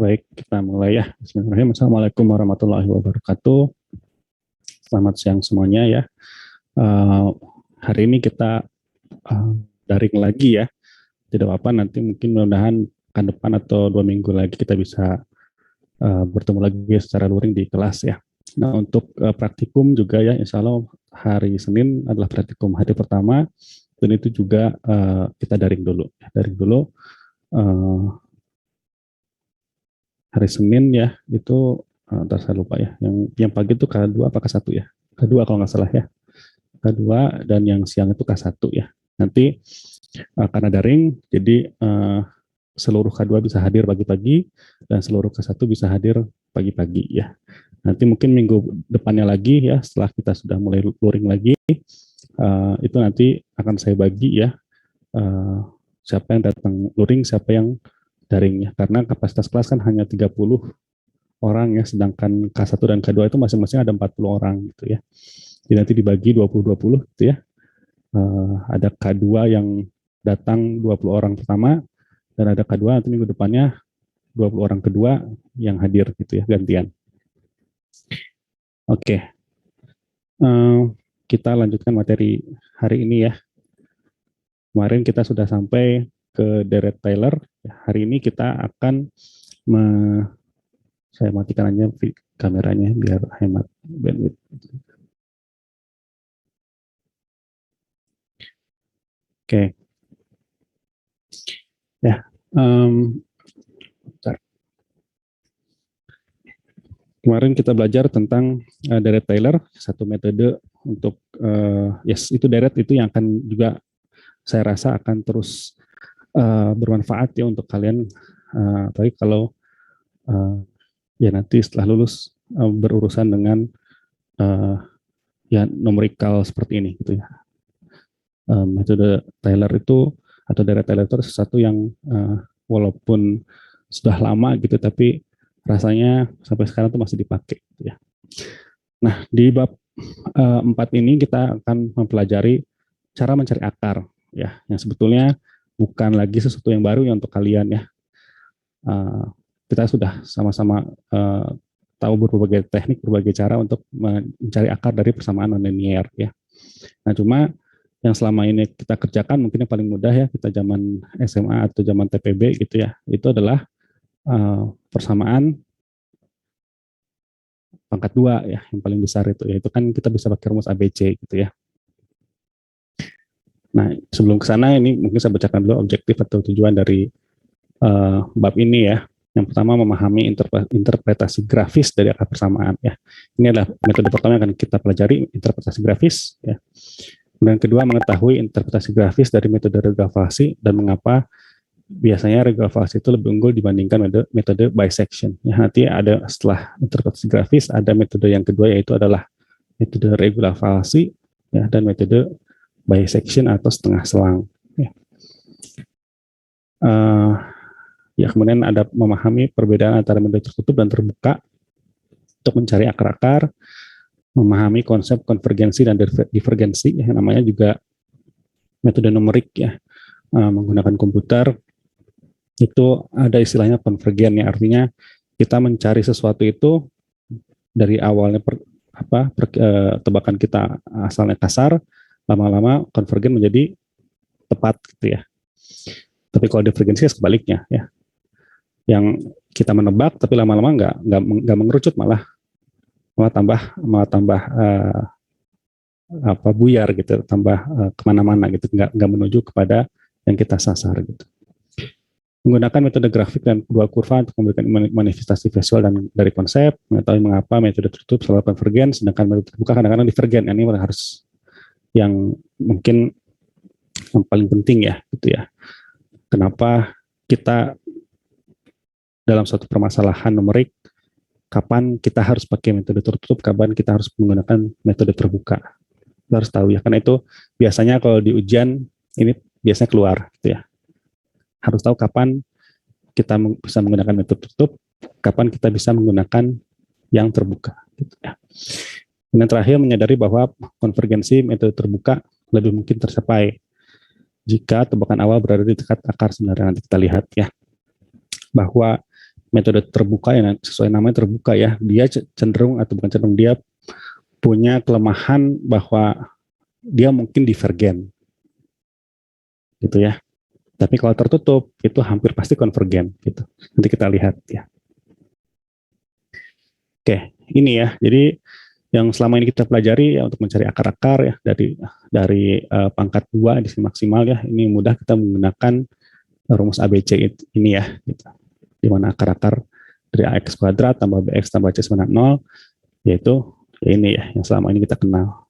Baik, kita mulai ya. Bismillahirrahmanirrahim. Assalamualaikum warahmatullahi wabarakatuh. Selamat siang semuanya ya. Hari ini kita daring lagi ya. Tidak apa-apa, nanti mungkin mudah-mudahan pekan depan atau 2 minggu lagi kita bisa bertemu lagi secara luring di kelas ya. Nah, untuk praktikum juga ya, insya Allah hari Senin adalah praktikum hari pertama, dan itu juga kita daring dulu. Daring dulu. Hari Senin ya, itu ntar saya lupa ya, yang pagi itu K2 apa K1 ya? K2 kalau nggak salah ya. K2, dan yang siang itu K1 ya. Nanti karena daring, jadi seluruh K2 bisa hadir pagi-pagi, dan seluruh K1 bisa hadir pagi-pagi ya. Nanti mungkin minggu depannya lagi ya, setelah kita sudah mulai luring lagi, itu nanti akan saya bagi ya, siapa yang datang luring, siapa yang daring ya. Karena kapasitas kelas kan hanya 30 orang ya, sedangkan K1 dan K2 itu masing-masing ada 40 orang gitu ya. Jadi nanti dibagi 20-20 gitu ya. Ada K2 yang datang 20 orang pertama, dan ada K2 nanti minggu depannya 20 orang kedua yang hadir gitu ya, gantian. Oke. Kita lanjutkan materi hari ini ya. Kemarin kita sudah sampai ke deret Taylor. Hari ini kita akan saya matikan aja kameranya biar hemat bandwidth. Oke. Ya. Kemarin kita belajar tentang deret Taylor, satu metode untuk yes, itu deret itu yang akan juga saya rasa akan terus bermanfaat ya untuk kalian, tapi kalau ya nanti setelah lulus berurusan dengan ya numerical seperti ini gitu ya. Metode Taylor itu atau deret Taylor itu sesuatu yang walaupun sudah lama gitu, tapi rasanya sampai sekarang tuh masih dipakai gitu ya. Nah, di bab 4 ini kita akan mempelajari cara mencari akar ya, yang sebetulnya bukan lagi sesuatu yang baru ya untuk kalian ya. Kita sudah sama-sama tahu berbagai teknik, berbagai cara untuk mencari akar dari persamaan non-linear ya. Nah, cuma yang selama ini kita kerjakan mungkin yang paling mudah ya, kita zaman SMA atau zaman TPB gitu ya, itu adalah persamaan pangkat 2 ya, yang paling besar itu, yaitu kan kita bisa pakai rumus ABC gitu ya. Nah, sebelum ke sana ini mungkin saya bacakan dulu objektif atau tujuan dari bab ini ya. Yang pertama, memahami interpretasi grafis dari akar persamaan ya. Ini adalah metode pertama yang akan kita pelajari, interpretasi grafis ya. Kemudian kedua, mengetahui interpretasi grafis dari metode regrafasi dan mengapa biasanya regrafasi itu lebih unggul dibandingkan metode bisection. Ya, nanti ada setelah interpretasi grafis ada metode yang kedua, yaitu adalah metode regrafasi ya, dan metode bisection atau setengah selang. Ya. Ya, kemudian ada memahami perbedaan antara metode tertutup dan terbuka untuk mencari akar-akar, memahami konsep konvergensi dan divergensi, yang namanya juga metode numerik ya, menggunakan komputer. Itu ada istilahnya konvergen ya, artinya kita mencari sesuatu itu dari awalnya tebakan kita asalnya kasar, lama-lama konvergen menjadi tepat gitu ya. Tapi kalau divergensi sebaliknya ya, yang kita menebak tapi lama-lama nggak mengerucut, malah tambah buyar gitu, tambah kemana-mana gitu, nggak menuju kepada yang kita sasar gitu. Menggunakan metode grafik dan dua kurva untuk memberikan manifestasi visual dan dari konsep, mengetahui mengapa metode tertutup selalu konvergen, sedangkan metode terbuka kadang-kadang divergen. Ini harus yang mungkin yang paling penting ya, gitu ya. Kenapa kita dalam suatu permasalahan numerik, kapan kita harus pakai metode tertutup, kapan kita harus menggunakan metode terbuka. Kita harus tahu ya, karena itu biasanya kalau di ujian ini biasanya keluar, gitu ya. Harus tahu kapan kita bisa menggunakan metode tertutup, kapan kita bisa menggunakan yang terbuka. Gitu ya. Dan terakhir, menyadari bahwa konvergensi metode terbuka lebih mungkin tercapai jika tebakan awal berada di dekat akar sebenarnya. Nanti kita lihat ya, bahwa metode terbuka yang sesuai namanya terbuka ya, dia cenderung atau bukan cenderung, dia punya kelemahan bahwa dia mungkin divergen. Gitu ya. Tapi kalau tertutup, itu hampir pasti konvergen. Gitu. Nanti kita lihat ya. Oke, ini ya. Jadi yang selama ini kita pelajari ya, untuk mencari akar-akar ya, dari pangkat 2 di sini maksimal ya. Ini mudah kita menggunakan rumus ABC ini ya. Gitu. Di mana akar-akar dari AX kuadrat tambah BX tambah C sama 0, yaitu ya ini ya, yang selama ini kita kenal.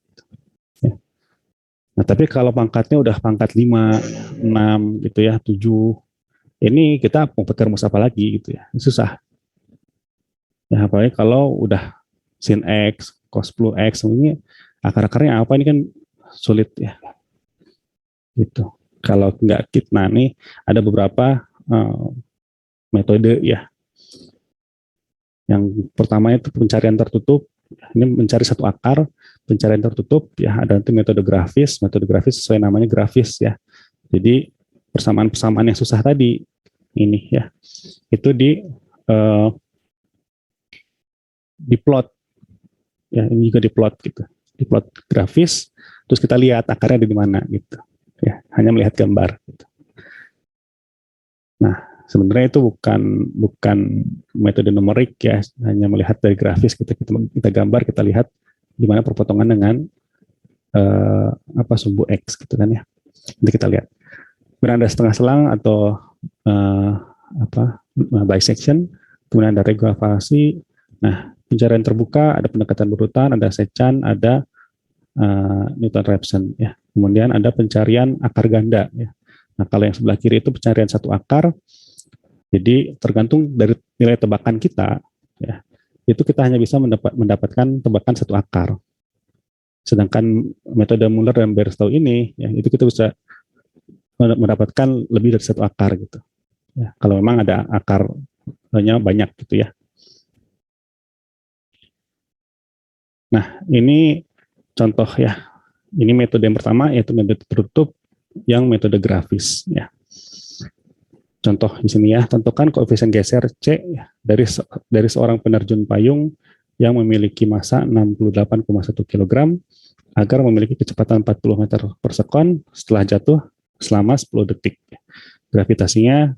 Nah, tapi kalau pangkatnya udah pangkat 5, 6 gitu ya, 7, ini kita mau pakai rumus apa lagi gitu ya, susah. Ya, apalagi kalau udah sin X, cos plus X, ini akar-akarnya apa, ini kan sulit ya. Gitu. Kalau nggak kita nih, ada beberapa metode ya. Yang pertama itu pencarian tertutup. Ini mencari satu akar, pencarian tertutup ya, ada nanti metode grafis sesuai namanya grafis ya. Jadi persamaan-persamaan yang susah tadi ini ya, itu di plot ya, ini juga di plot gitu, di plot grafis, terus kita lihat akarnya ada di mana gitu ya, hanya melihat gambar gitu. Nah, sebenarnya itu bukan metode numerik ya, hanya melihat dari grafis kita gambar, kita lihat di mana perpotongan dengan sumbu X gitu kan ya. Nanti kita lihat. Kemudian ada setengah selang atau uh, bisection, kemudian ada regravasi. Nah, pencarian terbuka, ada pendekatan berurutan, ada secant, ada Newton-Raphson ya. Kemudian ada pencarian akar ganda ya. Nah, kalau yang sebelah kiri itu pencarian satu akar. Jadi tergantung dari nilai tebakan kita ya. Itu kita hanya bisa mendapatkan tebakan satu akar. Sedangkan metode Muller dan Bairstow ini ya, itu kita bisa mendapatkan lebih dari satu akar gitu. Ya, kalau memang ada akarnya banyak gitu ya. Nah, ini contoh ya. Ini metode yang pertama yaitu metode tertutup yang metode grafis ya. Contoh di sini ya, tentukan koefisien geser C ya, dari seorang penerjun payung yang memiliki massa 68,1 kg agar memiliki kecepatan 40 meter per sekon setelah jatuh selama 10 detik. Gravitasinya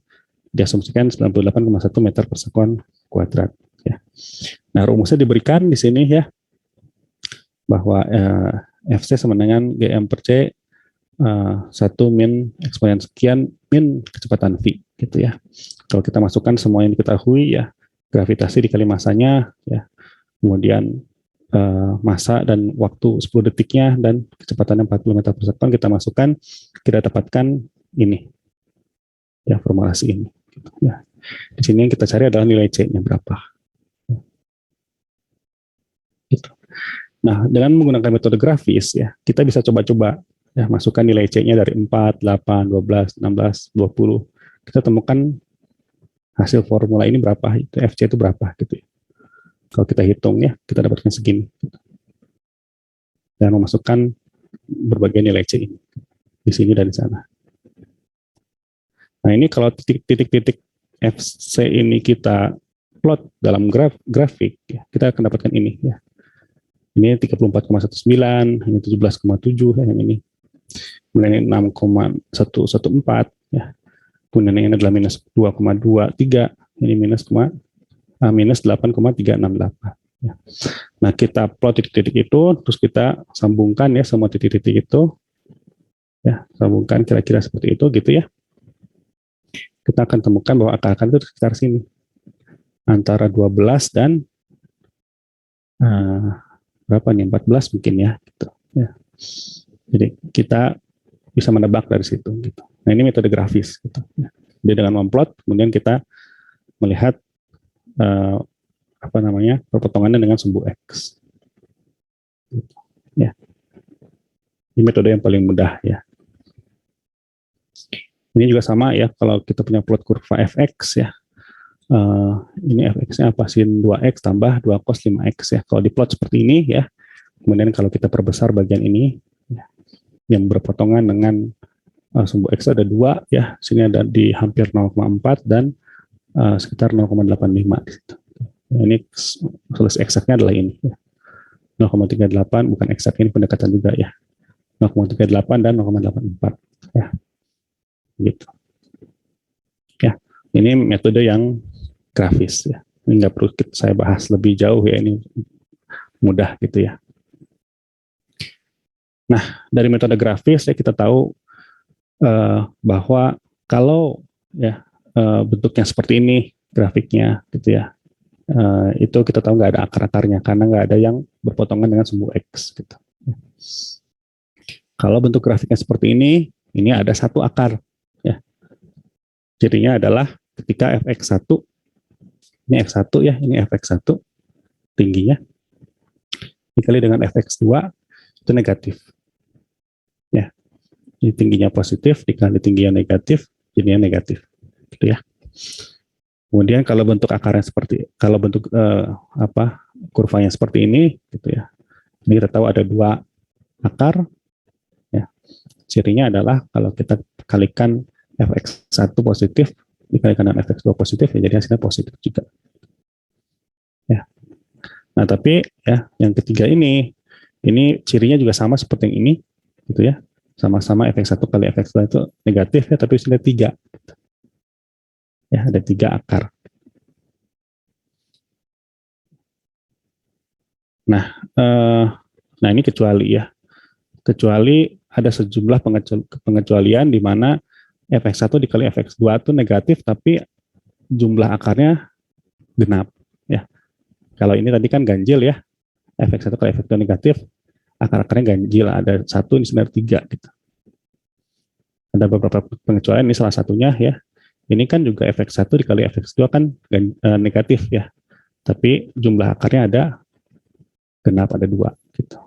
diasumsikan 98,1 meter per sekon kuadrat. Ya. Nah, rumusnya diberikan di sini ya, bahwa Fc sama dengan Gm per C 1 min eksponen sekian min kecepatan V gitu ya. Kalau kita masukkan semua yang diketahui ya, gravitasi dikali masanya ya, kemudian massa dan waktu 10 detiknya dan kecepatannya 40 meter per sekon kita masukkan, kita dapatkan ini ya, formulasi ini gitu, ya. Di sini yang kita cari adalah nilai C-nya berapa gitu. Nah, dengan menggunakan metode grafis ya, kita bisa coba-coba ya, masukkan nilai C-nya dari 4, 8, 12, 16, 20. Kita temukan hasil formula ini berapa, itu FC itu berapa gitu ya. Kalau kita hitung ya, kita dapatkan segini. Dan memasukkan berbagai nilai C ini. Di sini dan di sana. Nah, ini kalau titik-titik FC ini kita plot dalam grafik, ya, kita akan dapatkan ini ya. Ini 34,19, ini 17,7 ya, yang ini. Kemudian ini 6,114 ya. Kemudian ini adalah minus 2,23, ini minus 8,368 ya. Nah, kita plot titik-titik itu, terus kita sambungkan ya semua titik-titik itu ya, sambungkan kira-kira seperti itu gitu ya. Kita akan temukan bahwa akar itu sekitar sini, antara 12 dan berapa nih, 14 mungkin ya gitu ya. Jadi kita bisa menebak dari situ gitu. Nah, ini metode grafis gitu ya. Jadi dengan memplot kemudian kita melihat perpotongannya dengan sumbu X gitu, ya. Ini metode yang paling mudah ya. Ini juga sama ya, kalau kita punya plot kurva fx ya. Ini fx-nya apa? Sin 2x tambah 2 cos 5x ya. Kalau diplot seperti ini ya, kemudian kalau kita perbesar bagian ini ya, yang berpotongan dengan sumbu x ada 2 ya, sini ada di hampir 0,4 dan sekitar 0,85 di situ. Nah, ini solusi eksaknya adalah ini ya. 0,38 bukan eksak, ini pendekatan juga ya. 0,38 dan 0,84 ya. Gitu. Ya, ini metode yang grafis ya. Ini nggak perlu saya bahas lebih jauh ya, ini mudah gitu ya. Nah, dari metode grafis ya kita tahu bahwa kalau ya bentuknya seperti ini grafiknya gitu ya, itu kita tahu nggak ada akar-akarnya karena nggak ada yang berpotongan dengan sumbu X gitu. Kalau bentuk grafiknya seperti ini ada satu akar ya. Cirinya adalah ketika fx1, ini f1 ya, ini fx1 tingginya dikali dengan fx2 itu negatif ya. Ini tingginya positif dikali tingginya negatif, jadinya negatif gitu ya. Kemudian kalau bentuk akarnya kalau bentuk kurvanya seperti ini gitu ya. Ini kita tahu ada 2 akar ya. Cirinya adalah kalau kita kalikan fx1 positif dikalikan dengan fx2 positif ya, jadi hasilnya positif juga. Ya. Nah, tapi ya yang ketiga ini cirinya juga sama seperti yang ini gitu ya. Sama-sama fx1 kali fx2 itu negatif ya, tapi sudah 3. Ya, ada 3 akar. Nah, ini kecuali ya. Kecuali ada sejumlah pengecualian di mana fx1 dikali fx2 itu negatif, tapi jumlah akarnya genap. Ya. Kalau ini tadi kan ganjil ya, fx1 kali fx2 negatif, akar-akarnya ganjil, ada 1, di sini ada 3 gitu. Ada beberapa pengecualian, ini salah satunya ya. Ini kan juga fx1 dikali fx2 kan negatif ya, tapi jumlah akarnya ada genap, ada 2 gitu.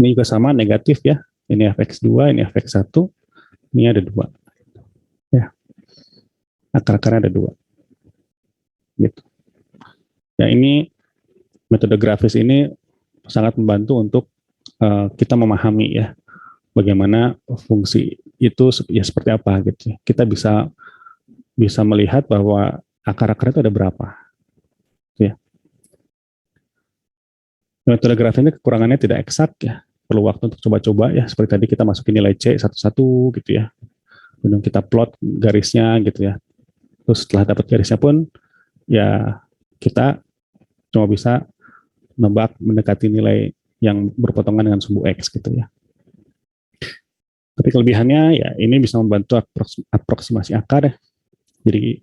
Ini juga sama negatif ya, ini fx2, ini fx1, ini ada 2 ya, akar-akarnya ada 2 gitu. Ya, ini metode grafis ini sangat membantu untuk kita memahami ya bagaimana fungsi itu ya seperti apa gitu. Kita bisa melihat bahwa akar-akar itu ada berapa. Ya. Metode grafis ini kekurangannya tidak eksak ya. Perlu waktu untuk coba-coba ya. Seperti tadi kita masukin nilai C satu-satu gitu ya. Kemudian kita plot garisnya gitu ya. Terus setelah dapat garisnya pun ya kita cuma bisa mendekati nilai yang berpotongan dengan sumbu X gitu ya. Tapi kelebihannya ya ini bisa membantu aproksimasi akar ya. Jadi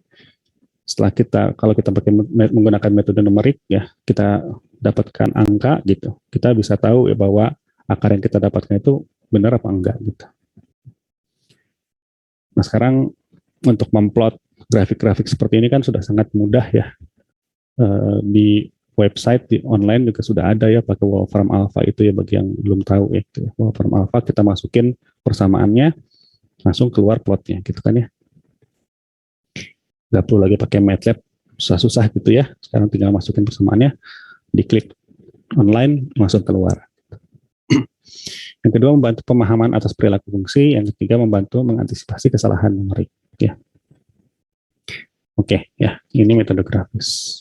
kalau kita menggunakan metode numerik ya, kita dapatkan angka gitu, kita bisa tahu ya bahwa akar yang kita dapatkan itu benar apa enggak gitu. Nah sekarang untuk memplot grafik-grafik seperti ini kan sudah sangat mudah ya. Di website di online juga sudah ada ya pakai Wolfram Alpha itu ya, bagi yang belum tahu ya. Gitu. Wolfram Alpha kita masukin persamaannya, langsung keluar plotnya gitu kan ya. Nggak perlu lagi pakai MATLAB susah-susah gitu ya. Sekarang tinggal masukin persamaannya, diklik online, langsung keluar. Yang kedua, membantu pemahaman atas perilaku fungsi. Yang ketiga, membantu mengantisipasi kesalahan numerik. Ya. Oke, ya, ini metode grafis.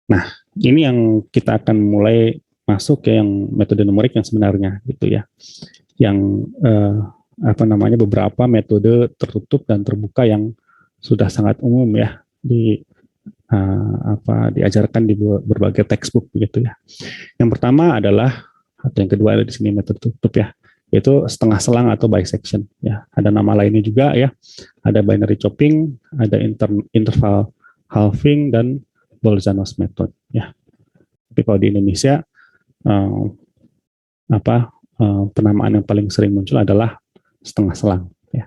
Nah, ini yang kita akan mulai masuk ya, yang metode numerik yang sebenarnya gitu ya. Yang beberapa metode tertutup dan terbuka yang sudah sangat umum ya diajarkan di berbagai textbook begitu ya. Yang pertama adalah, atau yang kedua ada di sini metode tertutup ya, yaitu setengah selang atau bisection ya. Ada nama lainnya juga ya. Ada binary chopping, ada interval halving, dan Bolzano's method ya. Tapi kalau di Indonesia penamaan yang paling sering muncul adalah setengah selang ya.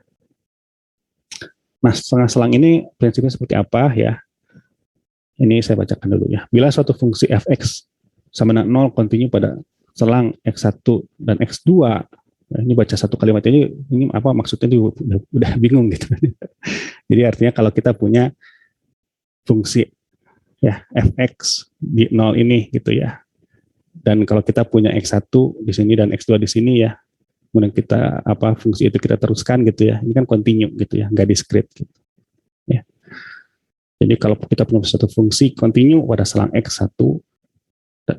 Nah, setengah selang ini prinsipnya seperti apa ya? Ini saya bacakan dulu ya. Bila suatu fungsi fx sama dengan 0 kontinu pada selang x1 dan x2, nah, ini baca satu kalimat ini apa maksudnya, udah bingung gitu. Jadi artinya kalau kita punya fungsi ya fx di 0 ini gitu ya, dan kalau kita punya x1 di sini dan x2 di sini ya, kemudian kita fungsi itu kita teruskan gitu ya, ini kan kontinu gitu ya, nggak discrete gitu ya. Jadi kalau kita punya satu fungsi kontinu pada selang x1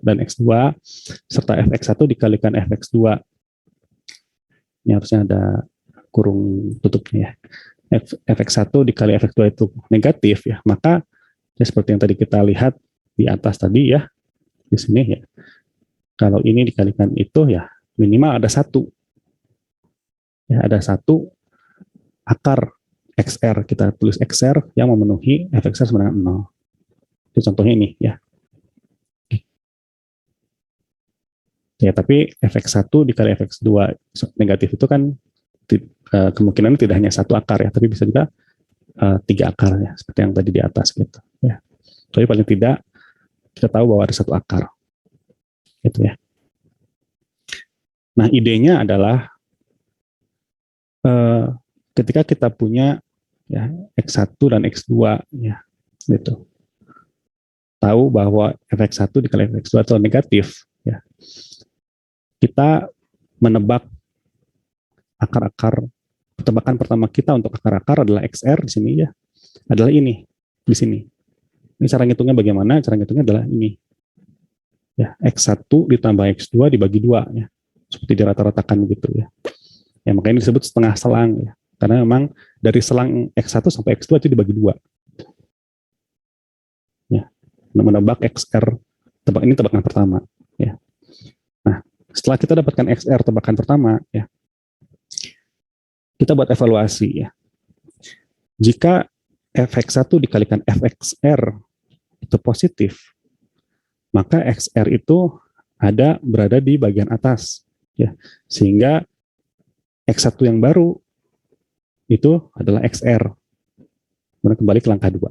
dan x2 serta fx1 dikalikan fx2, ini harusnya ada kurung tutupnya ya, fx1 dikali fx2 itu negatif ya, maka ya seperti yang tadi kita lihat di atas tadi ya, di sini ya, kalau ini dikalikan itu ya minimal ada 1 ya, ada 1 akar XR, kita tulis XR yang memenuhi fxr sama dengan 0. Itu contohnya ini ya. Ya, tapi fx1 dikali fx2 negatif itu kan kemungkinan tidak hanya 1 akar ya, tapi bisa juga 3 akar ya, seperti yang tadi di atas gitu ya. Tapi paling tidak kita tahu bahwa ada 1 akar gitu ya. Nah, idenya adalah ketika kita punya ya x1 dan x2 ya gitu, tahu bahwa fx1 dikali fx2 itu negatif ya, kita menebak akar-akar. Tebakan pertama kita untuk akar-akar adalah XR di sini ya, adalah ini di sini. Ini cara ngitungnya bagaimana? Cara ngitungnya adalah ini ya, X1 ditambah X2 dibagi 2 ya, seperti dirata-ratakan gitu ya. Ya makanya disebut setengah selang ya. Karena memang dari selang X1 sampai X2 itu dibagi dua. Ya. Menebak XR, ini tebakan pertama. Ya. Nah, setelah kita dapatkan XR tebakan pertama, ya, kita buat evaluasi. Ya. Jika Fx1 dikalikan Fxr itu positif, maka XR itu berada di bagian atas. Ya. Sehingga X1 yang baru itu adalah XR. Kemudian kembali ke langkah 2.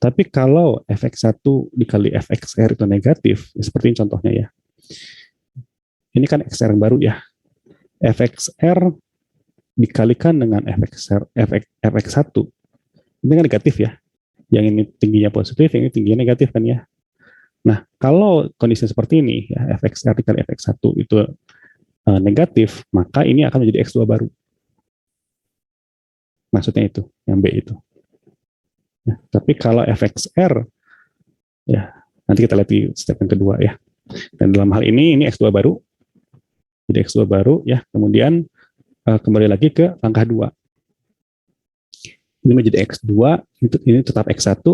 Tapi kalau Fx1 dikali Fxr itu negatif, ya seperti ini contohnya ya. Ini kan XR yang baru ya. Fxr dikalikan dengan Fx1. Ini kan negatif ya. Yang ini tingginya positif, yang ini tingginya negatif kan ya. Nah, kalau kondisi seperti ini, ya, Fxr dikali Fx1 itu negatif, maka ini akan menjadi X2 baru. Maksudnya itu, yang B itu. Ya, tapi kalau Fxr, ya nanti kita lihat di step yang kedua ya. Dan dalam hal ini X2 baru, jadi X2 baru ya. Kemudian kembali lagi ke langkah 2. Ini menjadi X2, ini tetap X1.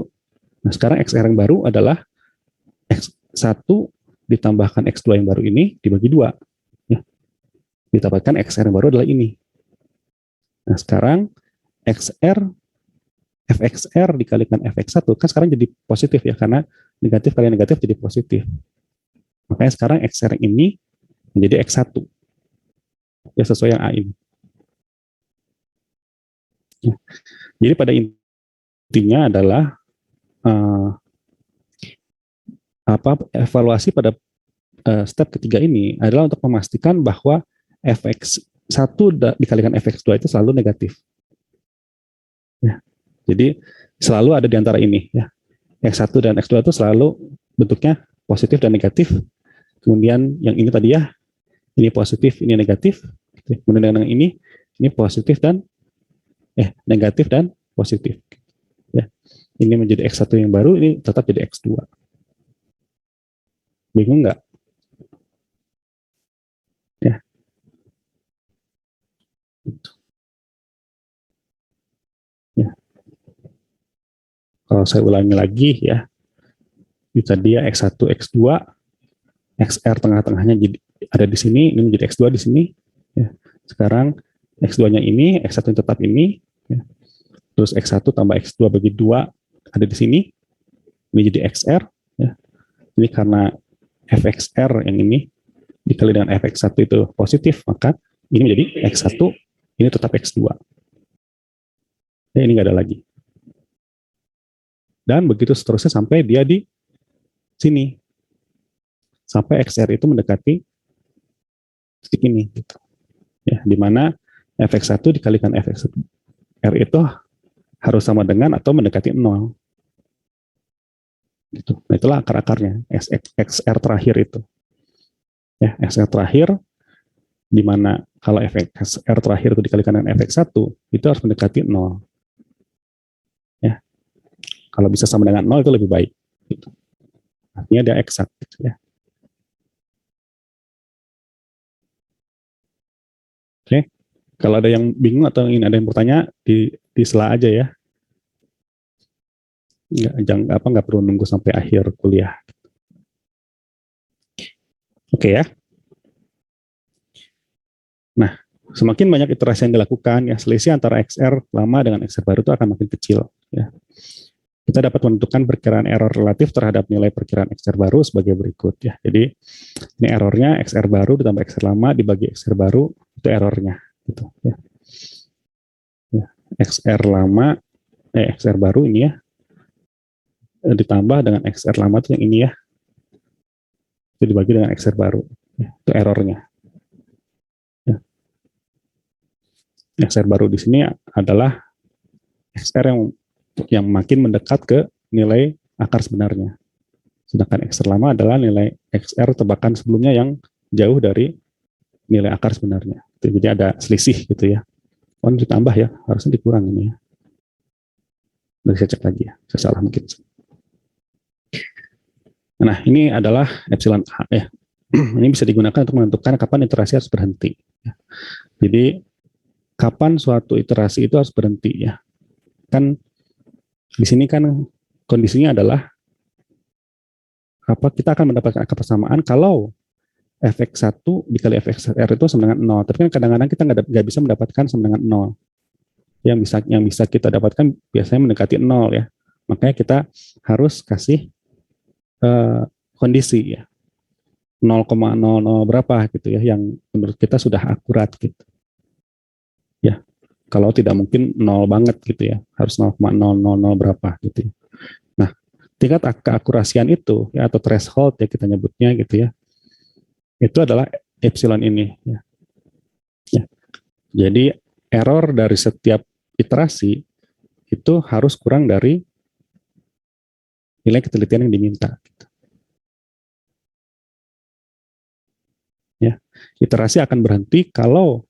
Nah, sekarang XR yang baru adalah X1 ditambahkan X2 yang baru ini dibagi 2. Ya. Ditambahkan XR yang baru adalah ini. Nah, sekarang Fxr dikalikan Fx1 kan sekarang jadi positif ya, karena negatif kali negatif jadi positif. Makanya sekarang XR ini menjadi X1. Ya, sesuai yang A ini. Ya. Jadi pada intinya adalah evaluasi pada step ketiga ini adalah untuk memastikan bahwa Fx1 dikalikan Fx2 itu selalu negatif. Ya. Jadi selalu ada di antara ini ya. X1 dan X2 itu selalu bentuknya positif dan negatif. Kemudian yang ini tadi ya, ini positif, ini negatif. Kemudian yang ini positif dan negatif dan positif. Ya. Ini menjadi X1 yang baru, ini tetap jadi X2. Bingung nggak? Ya. Ya. Kalau saya ulangi lagi ya, itu tadi ya X1, X2, XR tengah-tengahnya jadi ada di sini, ini menjadi X2 di sini. Ya. Sekarang X2-nya ini, X1 tetap ini, ya. Terus X1 tambah X2 bagi 2 ada di sini, ini jadi XR. Ya. Ini karena Fxr yang ini dikali dengan Fx1 itu positif, maka ini menjadi X1, ini tetap X2. Ya, ini nggak ada lagi. Dan begitu seterusnya sampai dia di sini. Sampai XR itu mendekati titik ini. Gitu. Ya, di mana Fx1 dikalikan Fxr itu harus sama dengan atau mendekati 0. Gitu. Nah, itulah akar-akarnya, XR terakhir itu. Ya, XR terakhir, di mana kalau Fxr terakhir itu dikalikan dengan Fx1, itu harus mendekati 0. Ya. Kalau bisa sama dengan 0 itu lebih baik. Gitu. Artinya dia eksak. Gitu, ya. Oke, kalau ada yang bingung atau ingin ada yang bertanya, di sela aja ya. Nggak perlu nunggu sampai akhir kuliah. Oke ya. Nah, semakin banyak iterasi yang dilakukan, ya selisih antara XR lama dengan XR baru itu akan makin kecil. Ya. Kita dapat menentukan perkiraan error relatif terhadap nilai perkiraan XR baru sebagai berikut. Ya. Jadi ini errornya XR baru ditambah XR lama dibagi XR baru, itu errornya. Gitu, ya. Ya. XR lama, XR baru ini ya, ditambah dengan XR lama itu yang ini ya, itu dibagi dengan XR baru. Ya. Itu errornya. Ya. XR baru di sini adalah XR yang makin mendekat ke nilai akar sebenarnya. Sedangkan XR lama adalah nilai XR tebakan sebelumnya yang jauh dari nilai akar sebenarnya. Jadi ada selisih gitu ya. Oh, ini ditambah ya, harusnya dikurang ini ya. Nanti saya cek lagi ya, saya salah mungkin. Nah, ini adalah epsilon A ya. Ini bisa digunakan untuk menentukan kapan iterasi harus berhenti. Jadi kapan suatu iterasi itu harus berhenti ya. Kan di sini kan kondisinya adalah apa, kita akan mendapatkan angka persamaan kalau fx1 dikali fxr itu sama dengan 0. Tapi kan kadang-kadang kita nggak bisa mendapatkan sama dengan 0. Yang bisa kita dapatkan biasanya mendekati 0 ya. Makanya kita harus kasih kondisi ya. 0,00 berapa gitu ya, yang menurut kita sudah akurat gitu. Ya, kalau tidak mungkin 0 banget gitu ya, harus 0,000 berapa gitu ya. Nah, tingkat keakurasian itu ya, atau threshold ya kita nyebutnya gitu ya, itu adalah epsilon ini ya. Ya. Jadi error dari setiap iterasi itu harus kurang dari nilai ketelitian yang diminta. Gitu. Ya, iterasi akan berhenti kalau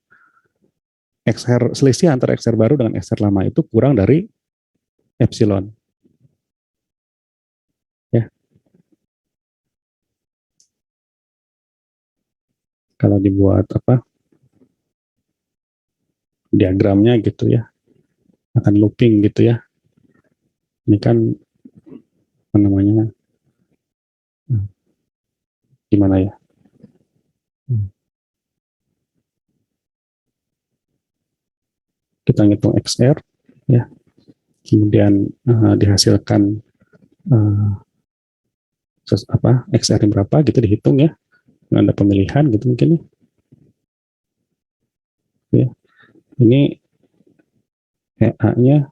selisih antara XR baru dengan XR lama itu kurang dari epsilon. Ya. Kalau dibuat apa? Diagramnya gitu ya. Akan looping gitu ya. Ini kan apa namanya? Gimana ya? Kita ngitung XR ya. Kemudian dihasilkan XR yang berapa gitu dihitung ya. Ada pemilihan gitu mungkin ya. Ini A-nya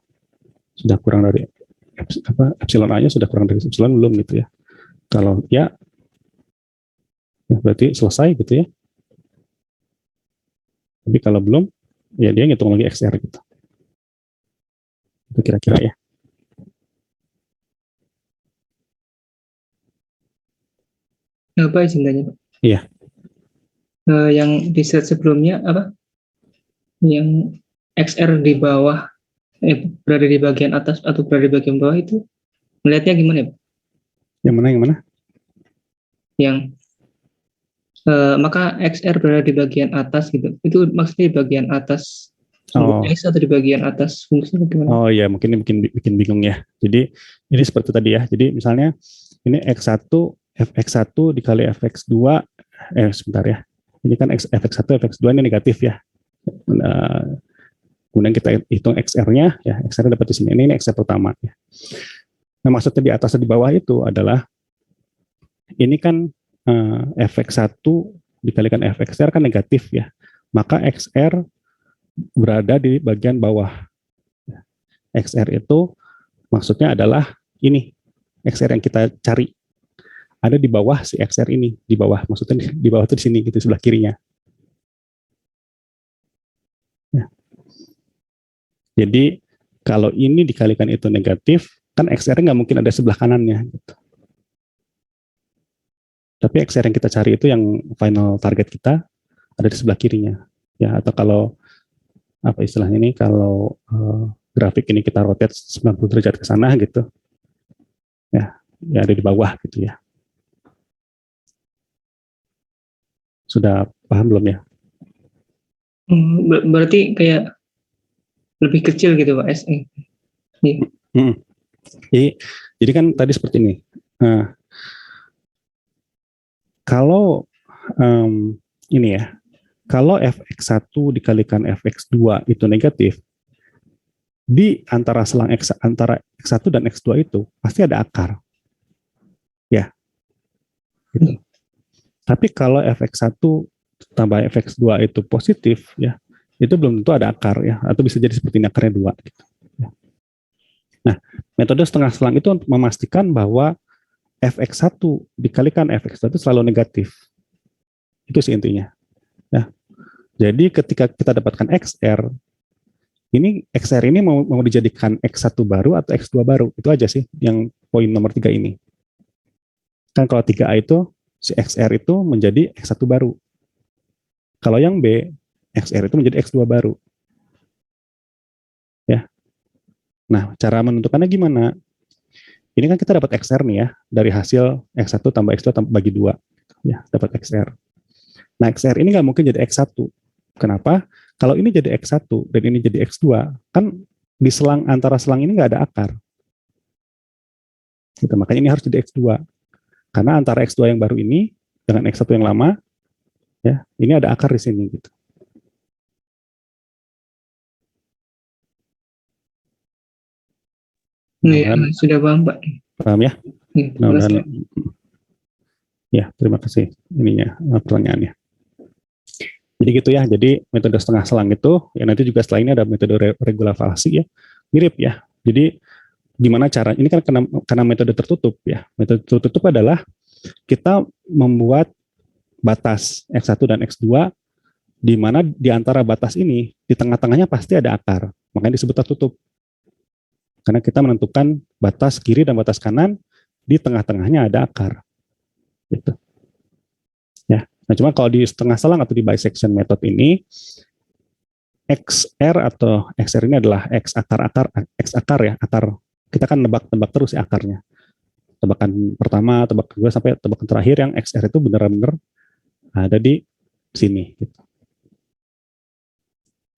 sudah kurang dari epsilon A-nya sudah kurang dari epsilon belum gitu ya. Kalau ya berarti selesai gitu ya. Tapi kalau belum, ya dia ngitung lagi XR gitu. Itu kira-kira ya. Apa istilahnya, Pak? Iya. Yang di slide sebelumnya apa? Yang XR di bawah berada di bagian atas atau berada di bagian bawah itu melihatnya gimana ya, Pak? Yang mana? Yang maka XR berada di bagian atas gitu. Itu maksudnya di bagian atas X atau di bagian atas fungsi gimana? Oh iya, mungkin ini bikin bingung ya. Jadi ini seperti tadi ya. Jadi misalnya ini X1 fx1 dikali fx2 sebentar ya. Ini kan fx1 fx2 ini negatif ya. Kemudian kita hitung XR-nya ya, XR dapat di sini. Ini XR pertama ya. Nah, maksudnya di atas dan di bawah itu adalah ini kan fx1 dikalikan fxr kan negatif ya. Maka XR berada di bagian bawah. XR itu maksudnya adalah ini XR yang kita cari ada di bawah si XR ini, di bawah, maksudnya di bawah itu di sini gitu, sebelah kirinya. Ya. Jadi kalau ini dikalikan itu negatif, kan XR nggak mungkin ada sebelah kanannya. Gitu. Tapi XR yang kita cari itu yang final target kita ada di sebelah kirinya. Ya, atau kalau apa istilahnya ini, kalau grafik ini kita rotate 90 derajat ke sana gitu, ya ada di bawah gitu ya. Sudah paham belum ya? Berarti kayak lebih kecil gitu Pak SE. Jadi kan tadi seperti ini. Kalau ini ya, kalau fx1 dikalikan fx2 itu negatif, di antara selang antara x1 dan x2 itu pasti ada akar. Ya. Gitu. Tapi kalau fx1 tambah fx2 itu positif ya, itu belum tentu ada akar ya, atau bisa jadi seperti ini akarnya 2 gitu. Ya. Nah, metode setengah selang itu untuk memastikan bahwa fx1 dikalikan fx2 itu selalu negatif. Itu sih intinya. Ya. Jadi ketika kita dapatkan XR, ini XR ini mau dijadikan X1 baru atau X2 baru. Itu aja sih yang poin nomor 3 ini. Kan kalau 3A itu, si XR itu menjadi X1 baru. Kalau yang B, XR itu menjadi X2 baru. Ya. Nah, cara menentukannya gimana? Ini kan kita dapat XR nih ya, dari hasil X1 tambah X2 tambah bagi 2. Ya, dapat XR. Nah, XR ini nggak mungkin jadi X1. Kenapa? Kalau ini jadi X1 dan ini jadi X2, kan di selang antara selang ini nggak ada akar. Gitu, makanya ini harus jadi X2. Karena antara X2 yang baru ini dengan X1 yang lama, ya, ini ada akar di sini gitu. Iya, sudah paham, Pak. Paham ya? Terima ya, terima kasih ininya pertanyaannya. Jadi gitu ya. Jadi metode setengah selang itu ya nanti juga setelah ini ada metode regulasi ya. Mirip ya. Jadi gimana cara ini kan karena metode tertutup ya. Metode tertutup adalah kita membuat batas X1 dan X2 di mana di antara batas ini di tengah-tengahnya pasti ada akar. Makanya disebut tertutup. Karena kita menentukan batas kiri dan batas kanan, di tengah-tengahnya ada akar. Gitu. Ya. Nah, cuma kalau di setengah selang atau di bisection method ini, XR atau XR ini adalah X akar ya, akar. Kita kan nebak-nebak terus ya akarnya. Tebakan pertama, tebakan kedua, sampai tebakan terakhir yang XR itu benar-benar ada di sini. Gitu.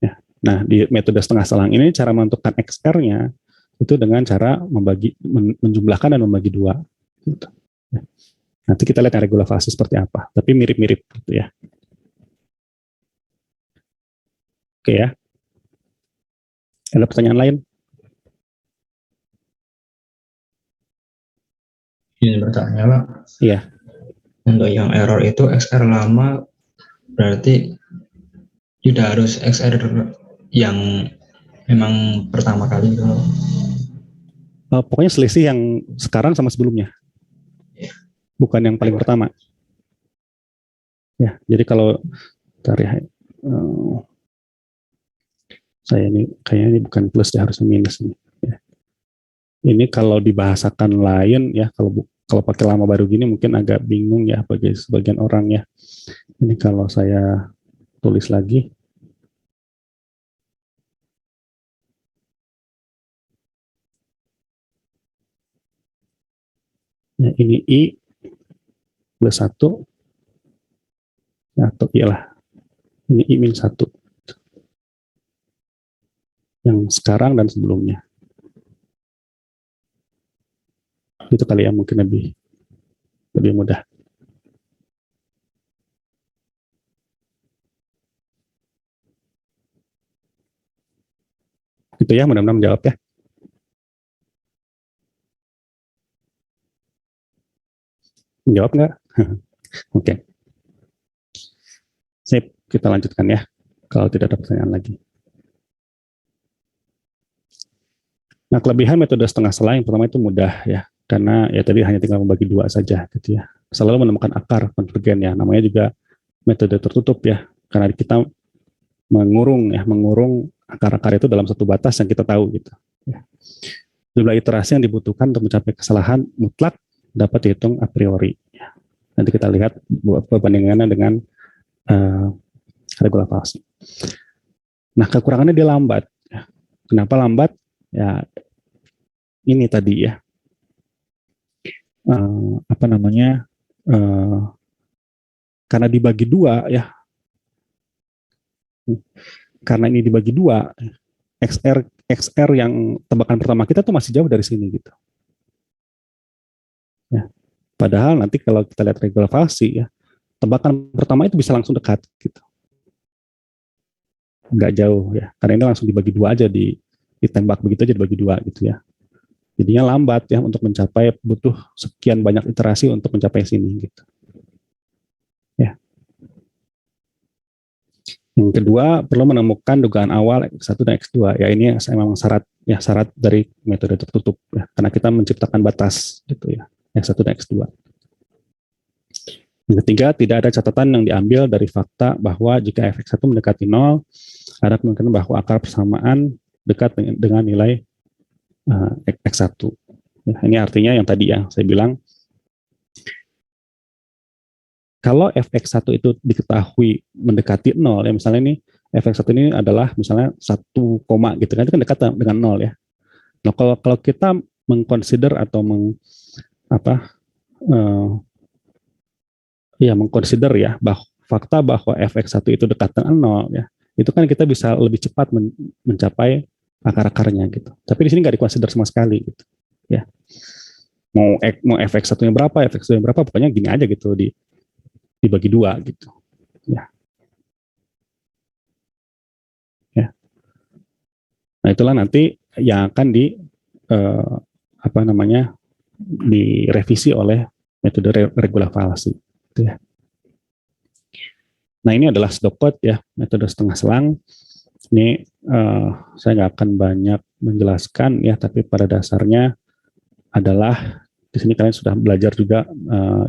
Ya. Nah, di metode setengah selang ini cara menentukan XR-nya itu dengan cara menjumlahkan dan membagi dua. Gitu. Ya. Nanti kita lihat regulasi seperti apa, tapi mirip-mirip gitu ya. Oke ya. Ada pertanyaan lain? Ini bertanya, Pak. Iya. Untuk yang error itu XR lama berarti tidak harus XR yang memang pertama kali itu. Pokoknya selisih yang sekarang sama sebelumnya. Bukan yang paling pertama. Ya, jadi kalau tarik saya ini kayaknya ini bukan plus ya, harusnya minus ini. Ya. Ini kalau dibahasakan lain ya, kalau pakai lama baru gini mungkin agak bingung ya bagi sebagian orang ya. Ini kalau saya tulis lagi. Ya, ini I plus 1 atau iyalah ini I min 1 yang sekarang dan sebelumnya itu kali ya, mungkin lebih mudah. Gitu ya, mudah-mudahan menjawab ya. Menjawab nggak? Oke. Sip, kita lanjutkan ya. Kalau tidak ada pertanyaan lagi. Nah, kelebihan metode setengah selang yang pertama itu mudah ya. Karena ya tadi hanya tinggal membagi dua saja gitu ya. Selalu menemukan akar konvergen ya. Namanya juga metode tertutup ya. Karena kita mengurung akar-akar itu dalam satu batas yang kita tahu gitu. Ya. Jumlah iterasi yang dibutuhkan untuk mencapai kesalahan mutlak dapat dihitung a priori. Ya. Nanti kita lihat perbandingannya dengan regulasi. Nah, kekurangannya dia lambat. Ya. Kenapa lambat? Ya, ini tadi ya. Karena dibagi dua ya. Karena ini dibagi dua, XR yang tebakan pertama kita tuh masih jauh dari sini gitu. Ya. Padahal nanti kalau kita lihat regulasi ya, tebakan pertama itu bisa langsung dekat gitu. Nggak jauh ya. Karena ini langsung dibagi dua aja, ditembak begitu aja dibagi dua gitu ya. Jadinya lambat ya untuk mencapai, butuh sekian banyak iterasi untuk mencapai sini gitu. Ya. Yang kedua, perlu menemukan dugaan awal X1 dan X2. Ya ini memang syarat dari metode tertutup ya. Karena kita menciptakan batas gitu ya, X1 dan X2. Yang ketiga, tidak ada catatan yang diambil dari fakta bahwa jika Fx1 mendekati 0, ada kemungkinan bahwa akar persamaan dekat dengan nilai X1. Ya, ini artinya yang tadi ya, saya bilang, kalau Fx1 itu diketahui mendekati 0, ya misalnya ini, Fx1 ini adalah misalnya 1 koma gitu kan, itu kan dekat dengan 0 ya. Nah, kalau kita mengconsider atau mengconsider ya, fakta bahwa Fx1 itu dekat dengan 0 ya, itu kan kita bisa lebih cepat mencapai akar-akarnya gitu. Tapi di sini nggak dikonsider sama sekali gitu. Ya. Mau efek satunya berapa, efek satunya berapa, pokoknya gini aja gitu dibagi dua gitu. Ya. Ya. Nah, itulah nanti yang akan direvisi oleh metode regular-valasi. Gitu ya. Nah, ini adalah SDOCODE ya, metode setengah selang. Ini saya nggak akan banyak menjelaskan ya, tapi pada dasarnya adalah di sini kalian sudah belajar juga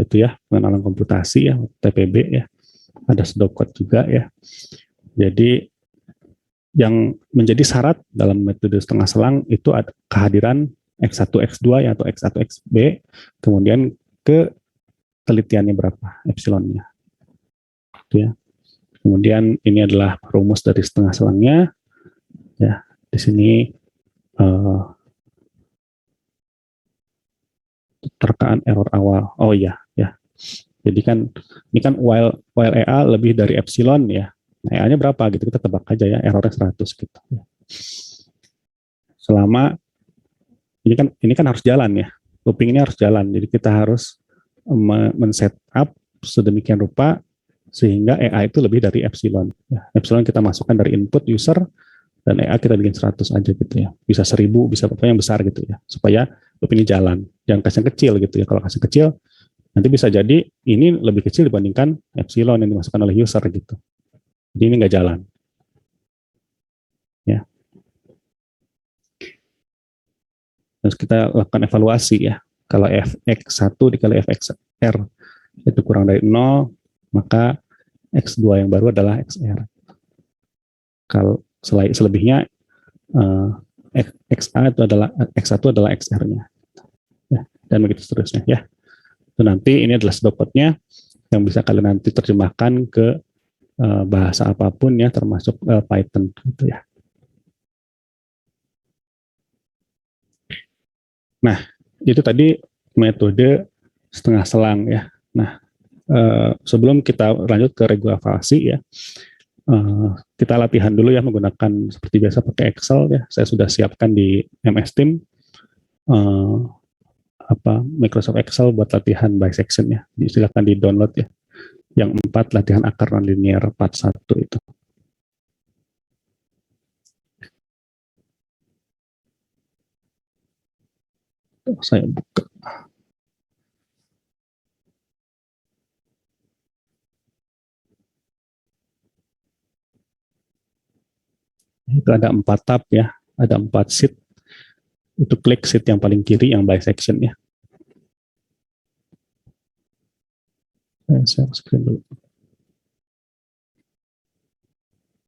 itu ya, pengenalan komputasi ya, TPB ya, ada SDOCODE juga ya. Jadi yang menjadi syarat dalam metode setengah selang itu ada kehadiran X1, X2 ya, atau X1, XB, kemudian ke telitiannya berapa, epsilonnya. Gitu ya. Kemudian ini adalah rumus dari setengah selangnya. Ya, di sini terkaan error awal. Oh iya, ya. Jadi kan ini kan while EA lebih dari epsilon ya. Nah, EA-nya berapa gitu, kita tebak aja ya, errornya 100 gitu. Selama ini kan harus jalan ya. Looping ini harus jalan. Jadi kita harus men-set up sedemikian rupa sehingga EA itu lebih dari epsilon. Ya, epsilon kita masukkan dari input user, dan EA kita bikin 100 aja gitu ya. Bisa 1000, bisa apa yang besar gitu ya. Supaya loop ini jalan. Jangan kasih yang kecil gitu ya. Kalau kasih kecil, nanti bisa jadi ini lebih kecil dibandingkan epsilon yang dimasukkan oleh user gitu. Jadi ini nggak jalan. Ya. Terus kita lakukan evaluasi ya. Kalau fx1 dikali fxr itu kurang dari 0, maka x2 yang baru adalah xr. Kalau selebihnya xa itu adalah x1 adalah xr-nya. Ya, dan begitu seterusnya ya. Itu nanti ini adalah SDOCODE-nya yang bisa kalian nanti terjemahkan ke bahasa apapun ya, termasuk Python gitu ya. Nah, itu tadi metode setengah selang ya. Nah, sebelum kita lanjut ke regular-valasi ya, kita latihan dulu ya menggunakan seperti biasa pakai Excel ya. Saya sudah siapkan di MS Team Microsoft Excel buat latihan bisection ya. Silakan di download ya. Yang 4 latihan akar nonlinear part 1 itu. Saya buka. Itu ada 4 tab ya, ada 4 sheet. Itu klik sheet yang paling kiri yang bisection ya. Saya screen dulu.